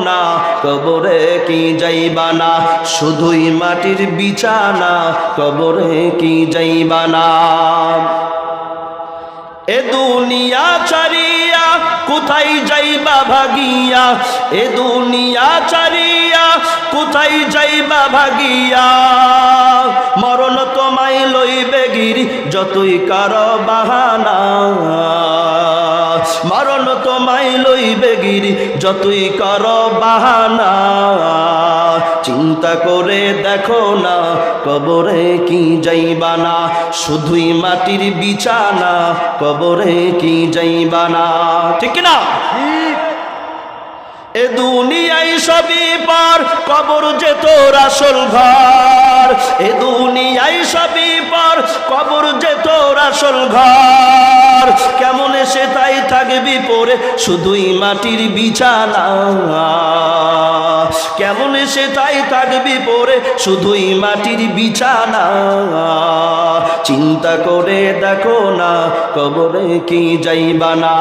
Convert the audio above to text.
না, কবরে কি যাইবা না, শুধুই মাটির বিছানা, কবরে কি যাইবা না। এ দুনিয়া ছাড়িয়া কোথায় যাইবা ভাগিয়া, এ দুনিয়া ছাড়িয়া কোথায় যাইবা ভাগিয়া, মরণ তোমায় লইবে গিরি যতই কারো বাহানা, মরণ তোমায় লইবে গিরি যতই কারো বাহানা। চিন্তা করে দেখো না, কবরে কি যাইবা না, শুধুই মাটির বিছানা, কবরে কি যাইবা না। ঠিক না? এ দুনিয়ায় সবই পার, কবর যে তোর আসল ঘর, এ দুনিয়ায় সবই পার, কবর যে তোর আসল ঘর। কেমন সে তাই থাকবি পরে শুধুই মাটির বিছানা, কেমন সে তাই থাকবি পরে শুধুই মাটির বিছানা। চিন্তা করে দেখো না, কবরে কি যাইবা না।